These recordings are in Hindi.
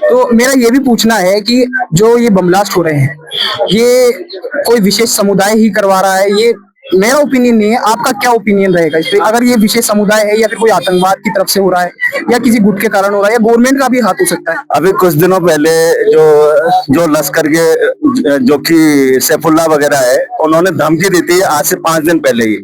तो मेरा ये भी पूछना है कि जो ये बम ब्लास्ट हो रहे हैं, ये कोई विशेष समुदाय ही करवा रहा है? ये मेरा ओपिनियन नहीं है, आपका क्या ओपिनियन रहेगा इस पे? अगर ये विशेष समुदाय है या फिर कोई आतंकवाद की तरफ से हो रहा है या किसी गुट के कारण हो रहा है या गवर्नमेंट का भी हाथ हो सकता है? अभी कुछ दिनों पहले जो जो लश्कर के जो कि सैफुल्ला वगैरह है, उन्होंने धमकी दी थी आज से 5 दिन पहले ही।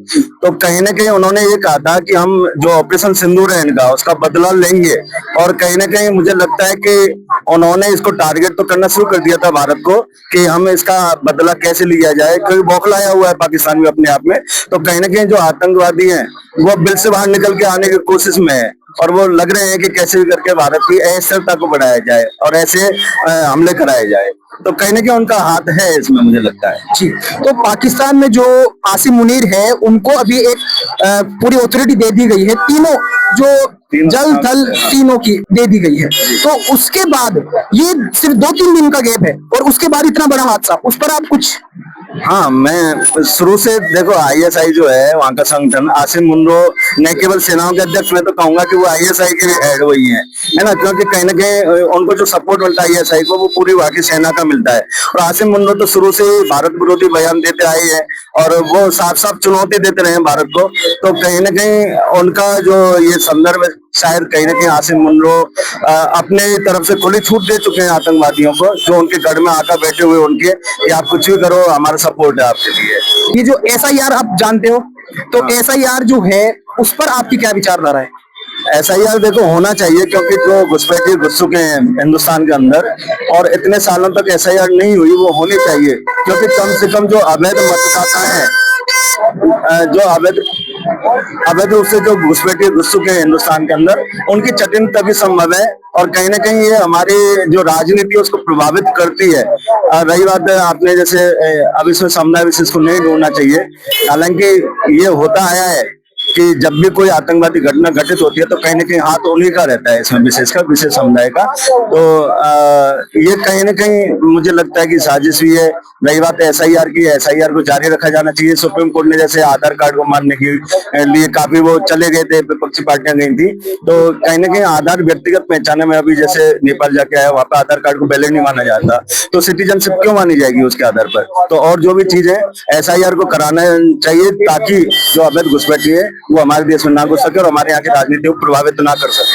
तो कहीं ना कहीं उन्होंने ये कहा था कि हम जो ऑपरेशन सिंदूर है इनका, उसका बदला लेंगे। और कहीं ना कहीं मुझे लगता है कि उन्होंने इसको टारगेट तो करना शुरू कर दिया था भारत को कि हम इसका बदला कैसे लिया जाए, क्योंकि बौखलाया हुआ है पाकिस्तान भी अपने आप में। तो कहीं ना कहीं जो आतंकवादी हैं वो बिल से बाहर निकल के आने की कोशिश में है, और वो लग रहे हैं कि कैसे भी करके भारत की अस्थिरता को बढ़ाया जाए और ऐसे हमले कराए जाए। तो कहीं ना कहीं उनका हाथ है इसमें, मुझे लगता है। जी, तो पाकिस्तान में जो आसिम मुनीर है उनको अभी एक पूरी ऑथोरिटी दे दी गई है, तीनों जो जल थल तीनों की दे दी गई है। तो उसके बाद ये सिर्फ 2-3 दिन का गैप है और उसके बाद इतना बड़ा हादसा, उस पर आप कुछ? हाँ, मैं शुरू से देखो, आईएसआई जो है वहाँ का संगठन, आसिम मुनरो न केवल सेनाओं के अध्यक्ष, मैं तो कहूंगा कि वो आईएसआई के भी हेड वही है ना, क्योंकि कहीं ना कहीं उनको जो सपोर्ट मिलता है आईएसआई को, वो पूरी वहाँ की सेना का मिलता है। और आसिम मुनरो तो शुरू से ही भारत विरोधी बयान देते आए हैं और वो साफ साफ चुनौती देते रहे हैं भारत को। तो कहीं ना कहीं उनका जो ये संदर्भ है, शायद कहीं ना कहीं आसिम मुनरो अपने तरफ से खुली छूट दे चुके हैं आतंकवादियों को, जो उनके गढ़ में आकर बैठे हुए उनके, कि आप कुछ भी करो, हमारा सपोर्ट है आपके लिए। ये जो एसआईआर आप जानते हो, तो एसआईआर जो है उस पर आपकी क्या विचारधारा है? एसआईआर देखो होना चाहिए, क्योंकि जो घुसपैठिए घुस चुके हैं हिंदुस्तान के अंदर और इतने सालों तक एसआईआर नहीं हुई, वो होनी चाहिए। क्योंकि कम से कम जो अवैध मतदाता है, जो अवैध रूप से जो घुसपैठिए घुस चुके हैं हिंदुस्तान के अंदर, उनकी छटनी तभी संभव है। और कहीं ना कहीं ये हमारी जो राजनीति है उसको प्रभावित करती है। रही बात है, आपने जैसे अब इसमें समुदाय विशेष को नहीं ढूंढना चाहिए, हालांकि ये होता आया है कि जब भी कोई आतंकवादी घटना घटित होती है तो कहीं ना कहीं हाथ उन्हीं का रहता है इसमें, विशेषकर विशेष समुदाय का। तो ये कहीं ना कहीं मुझे लगता है कि साजिश भी है। रही बात है एसआईआर की, एसआईआर को जारी रखा जाना चाहिए। सुप्रीम कोर्ट ने जैसे आधार कार्ड को मानने के लिए काफी वो चले गए थे, विपक्षी पार्टियां गई थी। तो कहीं ना कहीं आधार व्यक्तिगत पहचाने में, अभी जैसे नेपाल जाके आया, वहां पर आधार कार्ड को वैलिड नहीं माना जाता, तो सिटीजनशिप क्यों मानी जाएगी उसके आधार पर? तो और जो भी चीज है, एसआईआर को कराना चाहिए, ताकि जो अवैध घुसपैठी है वो हमारे देश में ना घुस सके और हमारे यहाँ की राजनीति को प्रभावित ना कर सके।